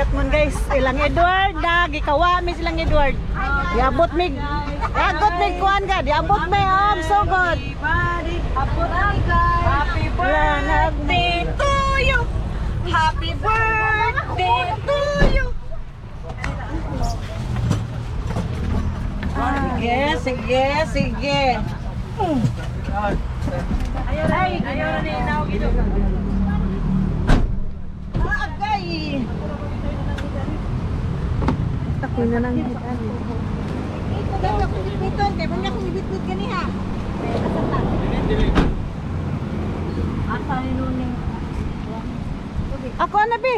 dagat mon guys. Ilang Edward na gikawa mi silang Edward. Diabot mig. Agot mig kuan ka. Diabot may so good. Abot ay guys. Happy birthday to you. Happy birthday to you. Sige, sige. Ayaw na ni Inaw gito. Agay. Takoy na lang hitan. Biton, kay mo akong ibitbit gani ha. Asa ni Nuning? Ako na be.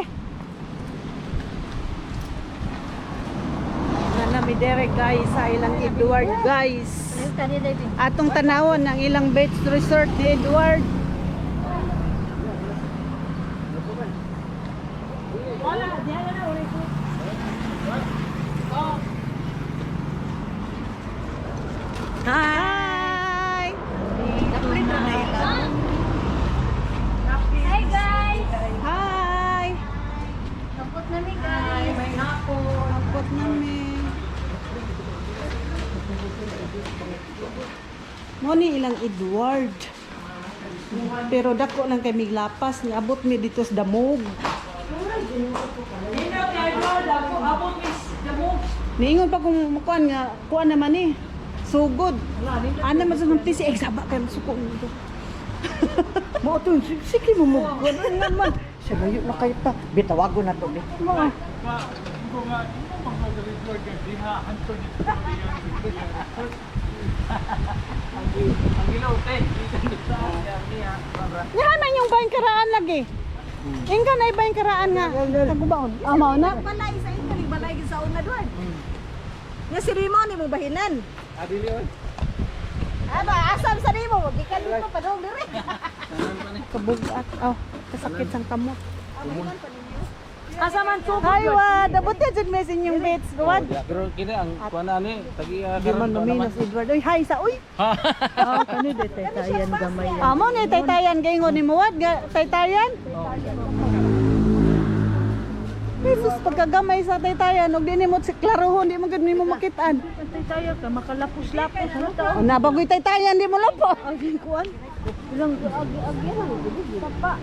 Nami Derek guys sa ilang Edward guys. Atong tanawon ang ilang beach resort ni Edward. Hi. Hi guys. Hi. Kapot na mi guys. May hapon. Abot namin. Mo ni ilang Edward. Pero dako lang kay miglapas ni abot mi dito sa damog. Niingon pa kung kuan nga kuan naman ni. Sugod. Ana man sa nang si exaba kay suko nito. Mo to sige mo mo. Kuan naman. Sa layo na kay ta. Bitawago na to. Mo. Yan man yung bayan karaan lagi. Ingka na iba yung karaan nga. Tagubaon. Mao na. Balay sa inyo, ni balay gid sa una duwan. Nga si Rimo ni mo bahinan. Adili on. Aba, asam sa Rimo, gikan dito pa dong dire. Kabugat. Oh, kasakit sang kamot. Asa man to? Hi, Wad. Dabot na dyan mesin yung bits. Wad. Pero kini ang kuan ani tagi Di man luminos, Edward. Uy, hi sa uy. Oh, kani de taytayan gamay. Amo ni taytayan. Kaya nga ni mo, Wad. Taytayan. Jesus, pagkagamay sa taytayan. Huwag din mo si klarohon. Di mo gud mo makitaan. Taytaya ka makalapos-lapos ano ta? O, nabagoy taytayan. Di mo lang po. Ay kuan. Ilang agi-agi sapa.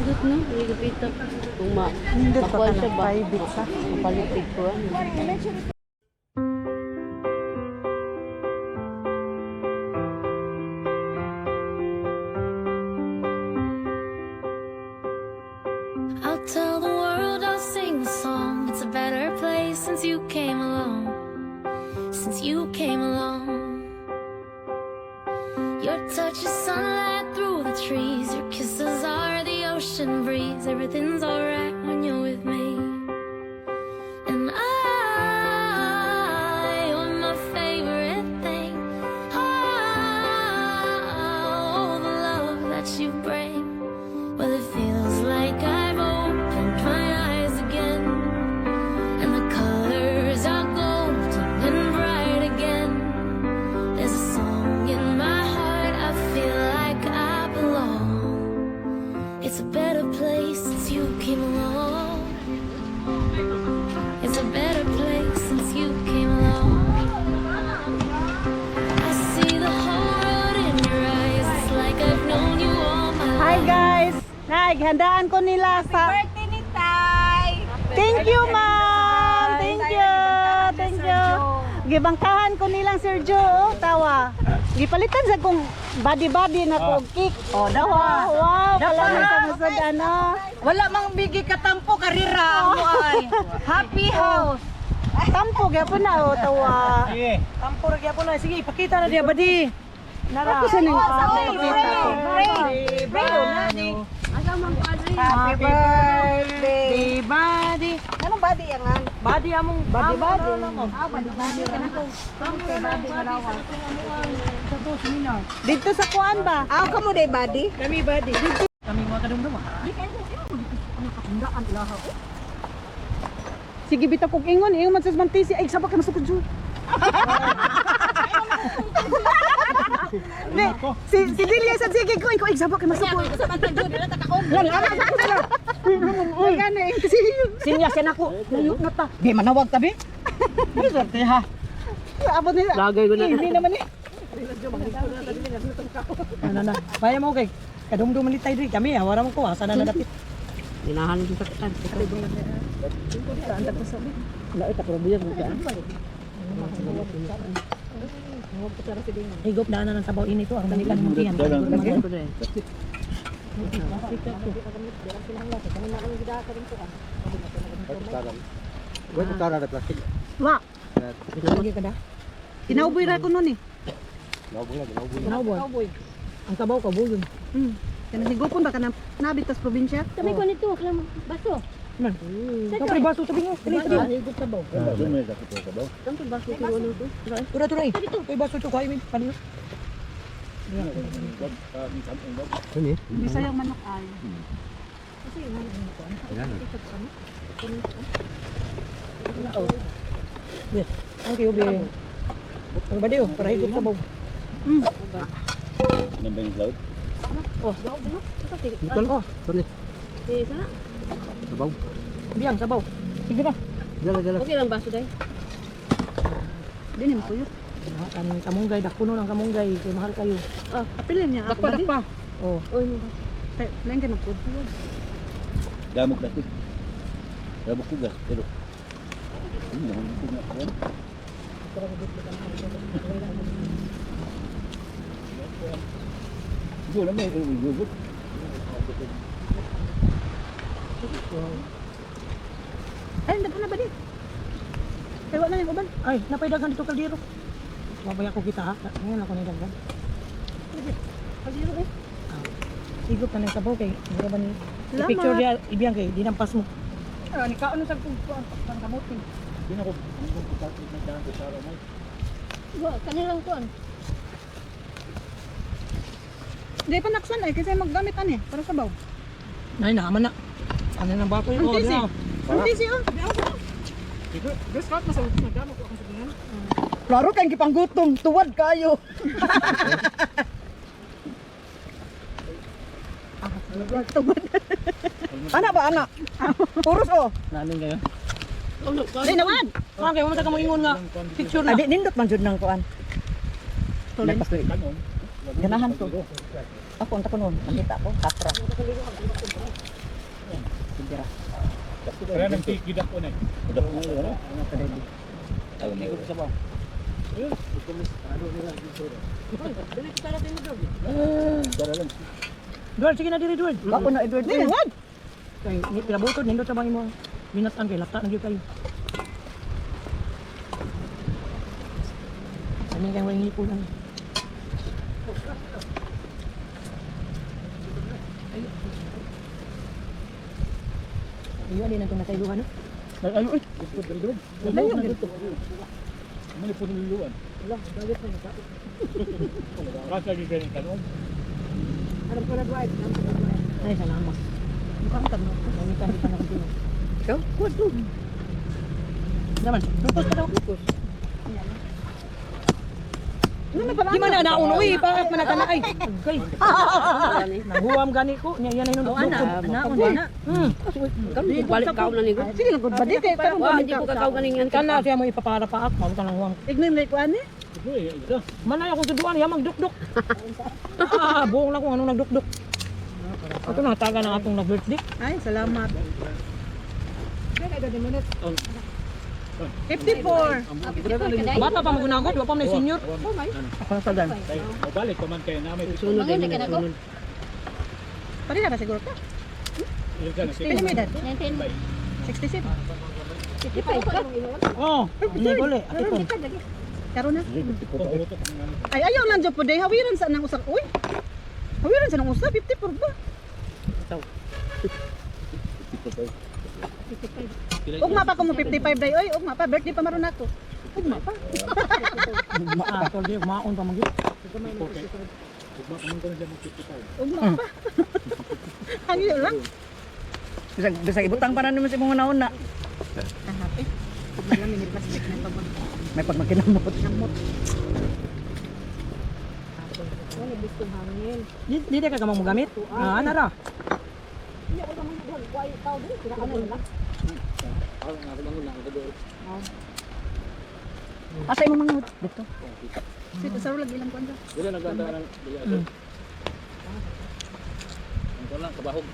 Hindot na, higupita. Kung Hindi pa makuha ka siya ng ba? private sa. Mapalitig ko ano. I'll tell the world, I'll sing the song. It's a better place since you came along. Since you came along. Your touch is sunlight through the trees. Your kisses are the ocean breeze. Everything's alright when you're with me. And you're my favorite thing. Oh, the love that you bring. Well, it feels like I've opened my eyes again, and the colors are golden and bright again. There's a song in my heart, I feel like I belong. It's a better place since you came along. It's a better place since you came along. I see the whole world in your eyes. It's like I've known you all my Hi, life. guys. Handaan ko nila sa... Birthday ni Tay. Thank you, ma'am. Thank you. Thank you. Gibangkahan ko nilang Sergio. Oh, tawa. Gipalitan sa kong body-body na ko kick. Oh, dawa. Wow, pala Dawa. na sa musod ano. Wala mang bigi katampo karira mo ay. Happy house. Tampo gyapon na oh, tawa. Tampo ra gyapon na. Sige, ipakita na diya badi. Ako sa ning Happy birthday. Badi. Anong body yan nga? Badi among Badi. Body ka na to. Dito sa kuan ba? Ako ka mo day body? Kami badi. Kami mga kadumdum. Sige bitaw kog ingon, ingon man sa mantisi ay sabak ka masukod jud. Ne, si Delia sa sige ko ikaw sabak ka masukod. Lan ana sa sila. Uy, gani kasi yun. Sinya siya nako. Layo na ta. Di manawag tabi. Sorte ha. Abot nila. Lagay ko na. Hindi naman eh. Na. Baya mo kay. Kadumdum man tayo diri kami, wala mo ko asa na nadapit. Dinahan ko sa katan. Wala ita problema mo ka. Higop na ng sabaw ini to ang balikan mo diyan. Ko dre. Wala ko tara na plastic. Wa, Lagi ka da. kinauboy ra ko nun eh. Cowboy. Ang sabaw ka buyon. Kana higupon ba kana nabitas probinsya? Kami ko nito, klam baso. Man. Kapre baso tabi nga. Higop sabaw. Tanto baso ko ano to. Tura. Kay baso to kay min. Kanino? Bisayang manok ay. Yes. Ang kayo be. Ang badiyo para higop sabaw. Nambay yung cloud? Oh. Ito lang. Sorry. Isa. Sabaw. Biyang sabaw. Sige na. Dala. Okay lang baso dai. Dini mo kuyo. Ang kamunggay dakuno ng kamunggay kay mahal kayo. Ah, apilin niya. Dakpa. Oh. Oy. Lain ka nagpud. Damok plastic. Damok ko gas. Pero. Naman ko na ako. Yo na may yogurt. Ay, nagpa na ba di? Kaya wala yung uban. Ay, napaidagan dito kaldero. Babaya ko kita ha. Ngayon ako nidagdan. Kaldero eh. Higop na ng sabaw kay hindi ba ni Salamat. picture dia ibiyang kay dinampas mo. Ah, ni kaon sa kuan pang kamote. Hindi na ko nagdaan ko sa araw mo. Wa kanilang kuan. Di pa naksan ay kasi maggamit ani para sa baw. Ay, naman na. Ano nang bato yun? Ang tisi. Oh, Ang tisi oh. Gusto ko masawag nagdamo ko ako sa ganyan. klaro kang gipanggutom, tuwad kayo. Ana ba ana? Puros oh. Nanin kayo? Di naman. Ang kayo mo ka moingon nga picture na. Adi nindot man jud nang kuan. Nagpasli kanon. Ganahan ko. Ako unta ko noon, nakita ko kapra. Kaya nang tikidak ko na. Kudak mo ano? Ay, may ko sa baw. Dala lang. Dual sige na diri dual. Ako na Edward. Di naman. Kay ni pinabutod nindot sa bangin mo. Binatan kay lakta na gyud kayo. Ano kay wala ngipunan. Iyo din ang nakailuhan no. Ay, gusto dali doon. Layo na dito. Mali po niluluan. Rasa gi kanin kanon. Alam ko na drive. Ay salamat. Mukhang tanong. Kami kan kita nak dito. Ikaw? Kuat tu. Naman, lupos ka daw. Lupos. Gimana na unoy pa man kana ay. Kay. Nahuwam gani ko. Nya yan ay nung Ana, ana. Kami balik kaon na ni ko. Sige lang gud ba di kay karon Wa hindi ko kakaw ganingan kana siya mo ipapara pa ako. Mao tanang huwam. Ignin lay kuan ni. Ito. Manay ako tuduan ya magdukduk. Buong lang kung anong nagdukduk. Ito na taga ng atong nag-birthday. Ay, salamat. 54. Bata pa magunagod, wa pa may senior. Ako na sagan. Balik pa man kayo namin. Sunod din na ko. Pari na ba siguro ka? Pili mo edad? 67. Oh, ini gole. Atipon. Karon na. Ay ayaw lang jud po day hawiran sa nang usak. Uy. Hawiran sa nang usak 54 ba? Ugma pa ko mo 55 day. Oy, ugma pa birthday pa maron ako. Ugma pa. Maatol di maon pa magi. Ugma pa. Hangyo lang. Bisag ibutang pa na naman sa mga naon na. Happy. Wala mini plastic na pabon. May pagmakinamot. Namot. Wala gusto hangin. Di ka gamang mo gamit? Ah, ana ra. Hindi ako naman doon. Kuha tao din. Kira ano lang. Asa imong manghud dito? Sige, sa ulag ilang kwanta. Dili naganda nang dili ato. Ang wala kabahog.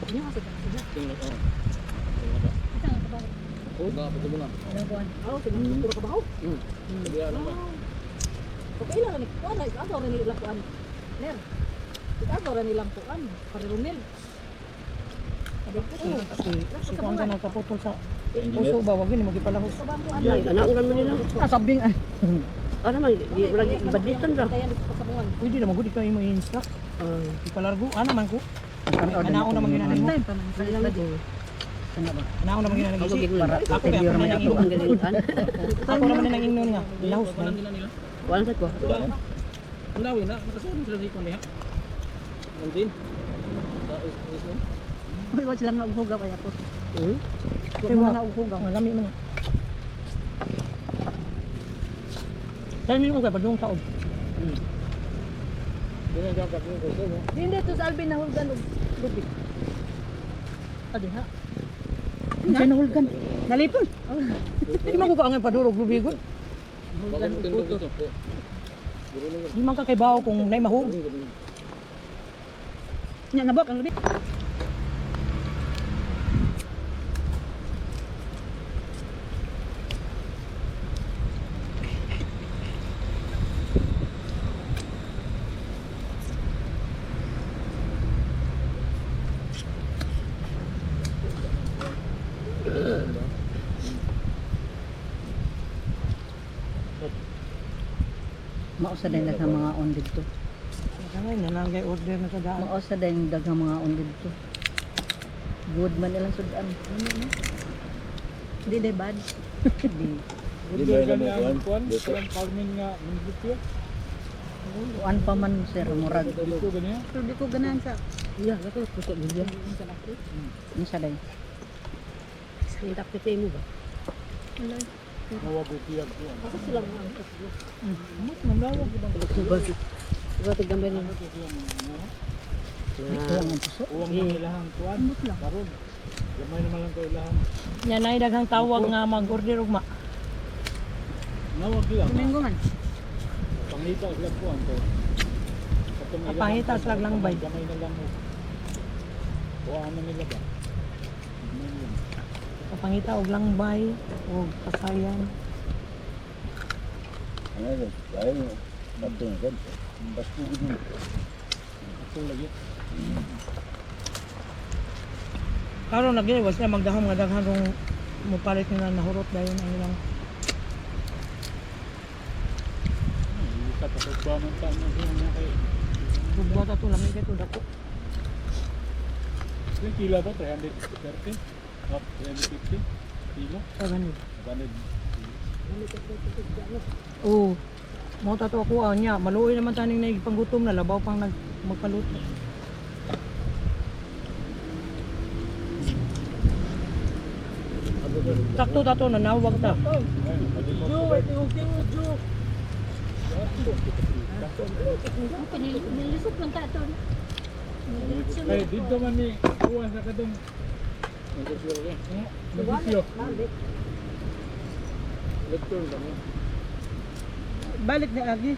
Hindi ako sa sila. Tingnan ko. Isa nga kabaho. Oh, ga pati mo na. Ilang kuwan. Oo, sige. Puro kabaho. Sabi ano ba? Okay lang ni kuwan. Ikaw rin nilang kuwan. Ner. Ikaw rin nilang kuwan. Parirunil. Si kuan ka nagkaputol sa puso ba wag ni mo gipalahos. Anauran mo nila. Kasabing ay. Ano man, di lagi baditan ra. Kaya dito sa buwan. Pwede na magudi ka imo instruct. Ipalargo ana man ko. Ano Anaon naman ginanay mo. Anaon naman ginanay mo. Ako kaya ako na nang inom. Ako naman na nang inom nga. Lahos na. Wala sa ko. Ang dawi na nakasuon sila sa ikon niya. Ang din. Uy, wala silang nauhugaw kaya po. Kaya mga nauhugaw. Malami man. Dahil minum ka pa doon taob. Dili na ka ko ko. Hindi to sa Alvin nahulgan og lubig. Adi ha. Hindi nahulgan. Nalipon. Hindi man ko kaangay padurog lubigon. Bakit mo tindog ito? Di man ka kay bawo kung nay mahug. Nya nabok ang lubig. Mausa din daghang mga on dito. Kaya nalagay order na sa daan. Mausa din daghang mga on dito. Good man ilang sudan. Hindi bad. Di. Di ba na mo kuan? Farming nga mindito. Kuan pa man sir murag. Dito ganyan. Pero di ko ganahan sa Iya, ako puso bilya. Unsa day? sintak piti mo ba? Wala. Mawabukiyag ko. Ako silang mga. Mas mandawag ibang Diba tigambay nila? Kulang ang puso. Uwang na ilahang kuan. Karon. Gamay naman lang ko ilahang. Yan ay daghang tawag nga mag-order ugma. Nawag lang. Domingo man. Pangita sila kuan to. Pangita sila lang bay. Gamay na lang mo. Kuan na nila ba? Kapangita og langbay og kasayan. Ano yun? Kaya mo. Bato na kan. Basto ko din. Ito lagi. Karon nagiwas na magdahom nga daghan rong mupalit nila nahurot dayon ang ilang Isa pa sa man ta na niya kay. bugwa ta to lami kay to dako. Yung kilo ba 330? Up 350 kilo. Sa ganun. Ganid. Oo. Mo ta to ako niya, maluoy naman taning nagpanggutom na labaw pang magpaluto. Sakto ta to nanawag ta. Nilisok lang tato. Ay, dito man ni kuha sa kadong. Nagsiyo. Lektor kami. Balik ni Agi.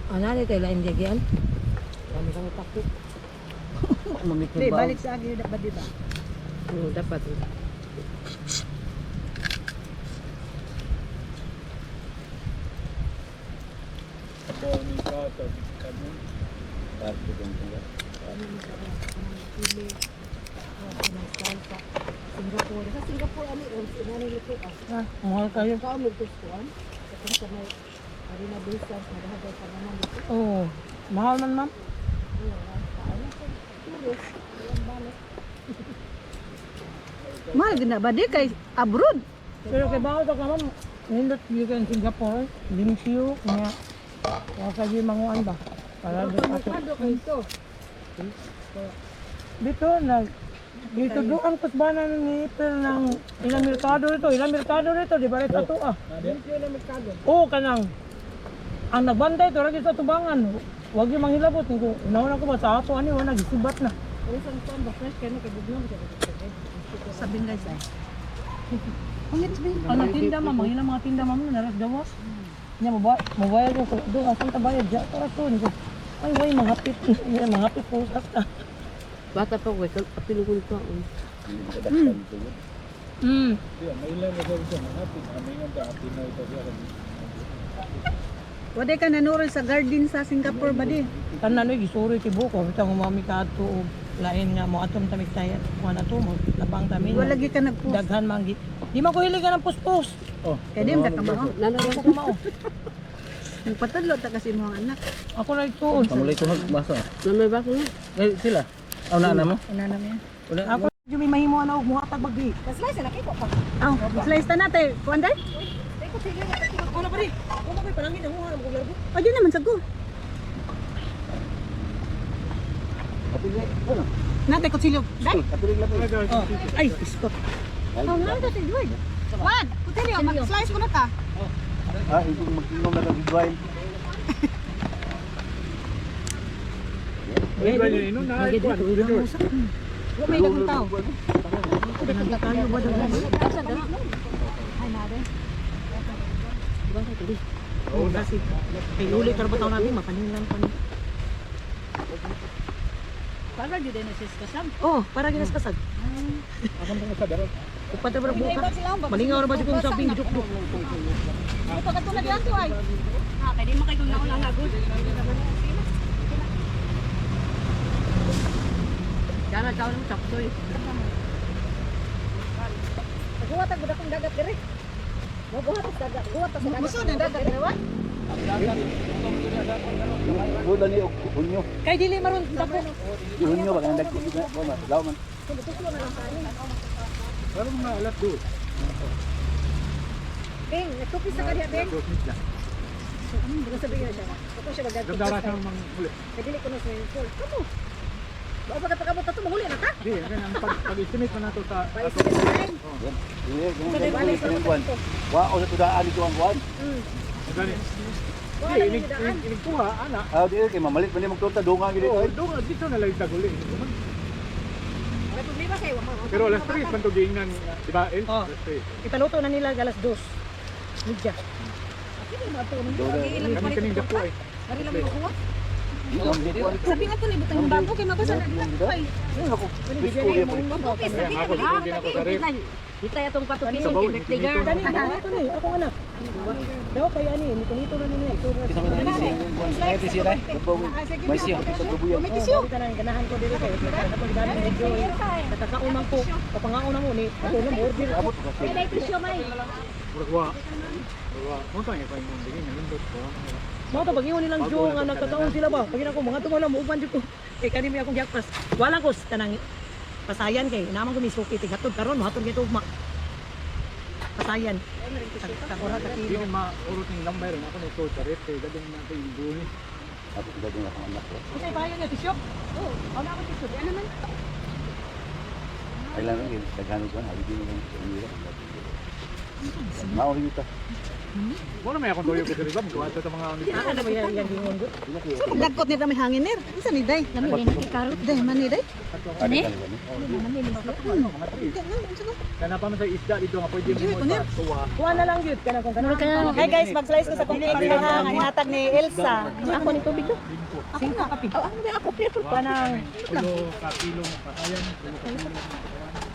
Ana ni tayo lain diyan. Kami kami takot. Mamit Di, balik sa agi ba di ba? Dapat. Ako ni Kata. Kami. Basto ko nila. Singapore. Sa Singapore ani ano nito ah. Mahal kayo. Kao mo gustuan. Kung sa may arena business na dapat pa naman dito. Oo. Mahal man ma'am. Mahal gina ba di kay abroad? Pero kay bawo ta ka ma'am. Nindot gyud ka Singapore, Lingsio, nga. Wa ka gyud manguan ba? Para dito ato. Ano kayo to? Dito nag Dito doon kus bana ni Ipil ng ilang merkado rito, di ba ito to ah. Oo kanang ang nagbantay to lagi sa tubangan. Huwag yung manghilabot kung inauna ko ba sa ato ani wala gisibat na. Sabihin guys ay. Ang tinda ma mangilang mga tinda ma naras gawas. Nya mabayad ko doon asan ta bayad ja para to ni. Ay way mahapit po sa. Bata pa ko, kapilugol ko. Hindi makadaktan ito. Wala ka nanuro sa garden sa Singapore ba di? Tanan no gisuri ti buko bitang umami ka ato og lain nga mo atom tamig tayo kuan ato mo labang tamin. Wala gi ka nagpost. Daghan manggi. Di man ko hiligan ng puspos. Kaya di ka mao. Nanalo ko mao. Patadlo ta kasi mo ang anak. Ako ra ito. Pamulay ko basa. Namay ba ko? Eh sila. Aw na mo. Una na mo yan. Ako jumi mahimo ana og muhatag bagdi. Aw, slice ta natin. Kuan day? Wala pa ri. Wala pa panangin ang muha mo largo. Ayun naman sago. Kapili. Ano? Nate kutsilyo. Day. Kapili lang. Ay, isko. Aw, nate si Edward. Wad, kutsilyo, mag-slice ko na ta. Ah, hindi mag-inom na nag-drive. Wa may dagang tao. Tayo ba daw? Ay nade. Oh, kasi kay ulit ra ba taon natin mapanilan pa ni. Para gyud na sis kasam. Oh, para ginas kasag. Upat ra buka. Malingaw ra ba di kong sabing duk-duk. Ito katulad yan to ay. Ah, kay di mo kay kung nauna na good. Dara taon ng saksoy. Guwat ang budakong dagat dire. Mabuhat ang dagat. Guwat ang dagat. Muso na dagat dire wa? Wala ni unyo. Kay dili maron dako. Unyo ba kanang dagko na ko mas law man. Bing, natupis sa kanya Bing. Ano ba sabihin siya? Ako siya magdadto. Dara sa mga huli. Kay dili ko na swimming pool. Kamu. Ba pa kakabot ta mahuli na ta? Di, ang pag-estimate pa nato sa Yan. Dili kung kuan. Wa o sa tudaan dito ang kuan. gani. Wala Di, ni daan. inig kuha ana. Ah, di kay mamalit pa ni magtorta dunga gid Oh, ito. dito na lang taguli. May problema kayo wa. Pero alas 3 man to giingnan, di ba? El? Oh. Alas 3. Ipaluto na nila alas 2. Midya. Kami kaning dako ay. Mari lang mo kuha. Sabi Sabi nga to ni butang yung bago kay mabasa na dila ko ay. ako. Bisko ya po. Okay, sabi Ako nga siguro din ako sa rep. Kita itong patukin Sa bawit, ng tigar. Kani ito ni akong anak. Daw kay ani nito na nila ito. May siya sa tubuyan. May tisyo. Kita na ganahan ko diri kay ako ganahan ni Joy. Katakaon ko. Kapangaon na mo ni ako na mo order. Abot ka. May tisyo may. Muragwa. Mo tayo pa yung bigay ng lindot ko. Mga to pag-iwan nilang Jo nga nagkataon sila ba? Pag ko mga tungo na mo uban jud ko. Kay kani may akong giakpas. Wala ko tanang pasayan kay naman ko misuki tigatod karon mahatod kay tugma. Pasayan. Takora ka Di kilo. man maurot ng lambay rin ako na ito sa rep. Kaya gadong natin yung buhi. Ako kita din ako anak ko. Kasi bayan niya tisyo. Oh, wala ko tisyo. Ano man? Kailangan yun. Daghan ko na. Hindi mo sa inyo. Mao kita. Wala may akong toyo ko sa ribam. Gawa sa mga Ako na ba yan gingon gud? Dagkot ni may hangin ner. Isa ni day. Lami din ni karot day man ni day. Ani? Kana pa man sa isda dito nga pwede mo sa tuwa. Kuha na lang yun. Kana kung kana. Hi guys, mag-slice ko sa pili nga ihatag ni Elsa. Ako ni tubig to. Singko kapi. Ako pero Kanang Kulo ka kilong patayan.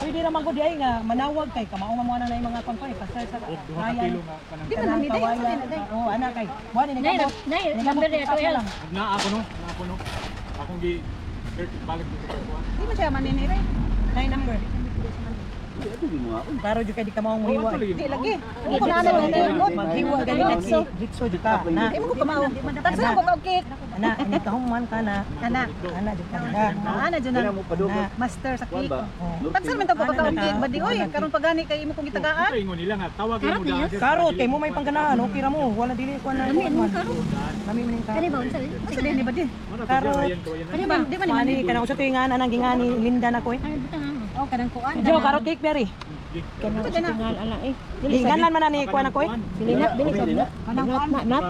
pwede naman ko di ay nga manawag kay kamao mo na yung mga kontoy pasay sa O 2 ka ryan. kilo nga kanang. Di man nami day. Oh, ana kay. Wala ni gamot. Nay, number na ito yan. Na ako no. Na ako no. Akong gi balik dito sa kuha. Di man siya manini day. Nay number. Ito din mo ako. Klaro jud kay di ka maong muhiwa. Di lagi. Ako na na na. Maghiwa gani na si Dixo jud ka na. Imo ko kamao. Tansa ko ka cake. Ana ini tahong man ka na. Kana. Ana jud ka na. Ana dyan Kaya ang mo padugot. master sa Kuan cake. ba? Tansa man to ko ka cake ba di oy karon pagani kay imo kong gitagaan. Ito ingon nila nga tawagin mo daan. Karot kay mo may pangganahan okay ra mo. Wala dili ko na. Nami man ka. Kani ba unsa? Unsa din ni ba di? Karo. Kani ba di ba ni Mani kana usa to nga anang gingani Linda na ko eh. Ay, butang. Oh, kanang kuan. Jo, carrot cake berry. Kanang tingal ala eh. Hinganlan man na ni kuan ako eh. Dili sa kanang kuan nat.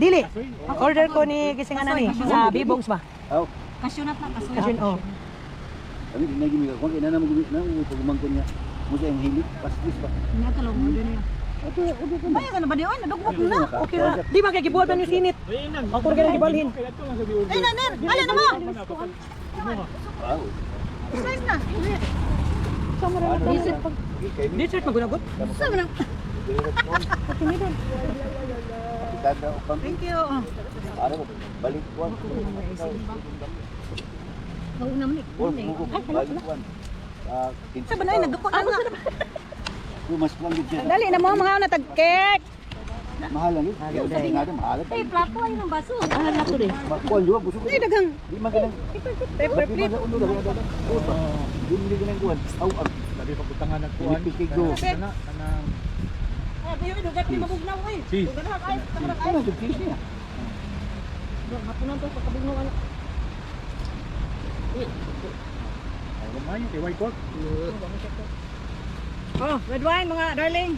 Dili. Order ko ni kisingan na ni sa Bibogs ba? Aw, Kasyunat na kasoy. Kasi oh. kami din nagimi ka. Kung ina na pagumangkon niya. Mo sa yung hilig, pastis ba? Nakalong mo din niya. Baya ka na ba diyon? Nadugmok na. Okay ra. Di man kay gibuhat man yung sinit. Ako ra gyud gibalhin. Ay, naner. Alin na mo? Wow. Slice na. Dessert magunagot. Sama na. Tanda ko pang Thank you. ano balik kuan. Kauna mo ni. Balik kuan. Sa banay nagduko na nga. Mas kuan gid siya. Dali na mo mga natag cake. Mahal lang yun. Sabi nga din, mahal. Ay, plato ay ng baso. Ah, nato din. Kuan juga busog. Ay dagang Di man ganang pepper di plate. man uno lang dadan. Di man ganang kuan. Aw, Sabi pagutangan ng kuan. Pinipikig do. Kana kanang Ay, biyo dugat ni mabugnaw ay. si. Dugat na ay. Ano yung cheese niya? Hapunan to pagkabugnaw ana. Gamay kay white pork. Oh, red wine mga darling.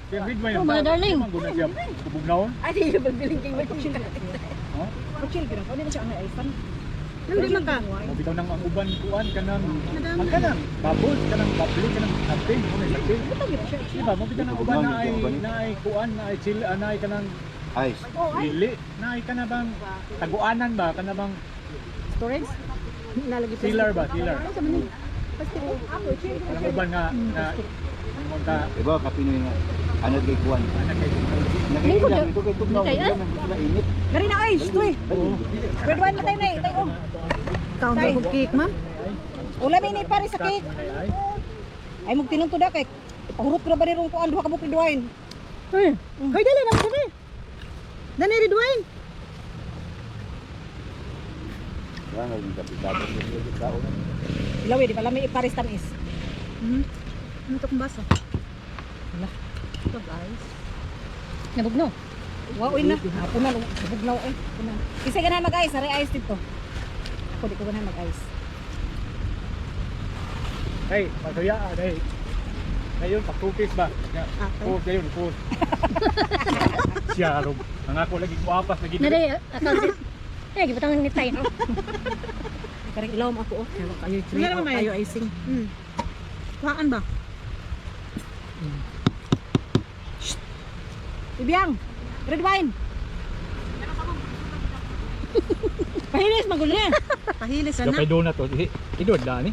Kaya red wine. Oh, mga darling. Guna siya kubugnaon. Ay, di ba biling king wine chill. Chill gina. Ano na siya ang iPhone? Hindi man ka. Mabitaw nang ang uban kuan kanang ang kanang bubbles kanang bubbly kanang campaign ko na campaign. Di ba mabitaw nang uban na ay kuan na ay chill na ay kanang Ice. dili na ay kana bang taguanan ba kana bang Storage? Nalagi sealer ba sealer. Kanang uban nga na monta Diba, kapinoy nga. Ano kay kuan? anak kay Nakikita ito kay tugnaw. Sila init. Gari na ice, to eh. Red wine matay na eh. Tayo. Count mo cake, ma'am. Ula may ni pare sa cake. Ay mong tinong to da kay. Pahurot ko na ba ni rong kuan duha ka buk red wine. Hoy, dali na mo dali. Dani red wine. Wala nga yung kapitado ng tao. Ilaw di pala may ipares tamis. Ano to kung baso? Ito guys. Nabugnaw. Wow, na. Punan, bugnaw eh. Punan. Isa ka na mag-ice, aray ice dito. Ako di ko na mag-ice. hey masuya hey ngayon pa cookies ba cool ngayon cool siya ro ang ako lagi ko apas lagi Nade akal. Eh, gibutang ni tay. Karang ilaw mo ako oh. Kayo Sige naman, May. kayo icing. Kuhaan ba? Ibiyang, red wine. Pahilis magulo na. Pahilis Dapat donut to idod da ni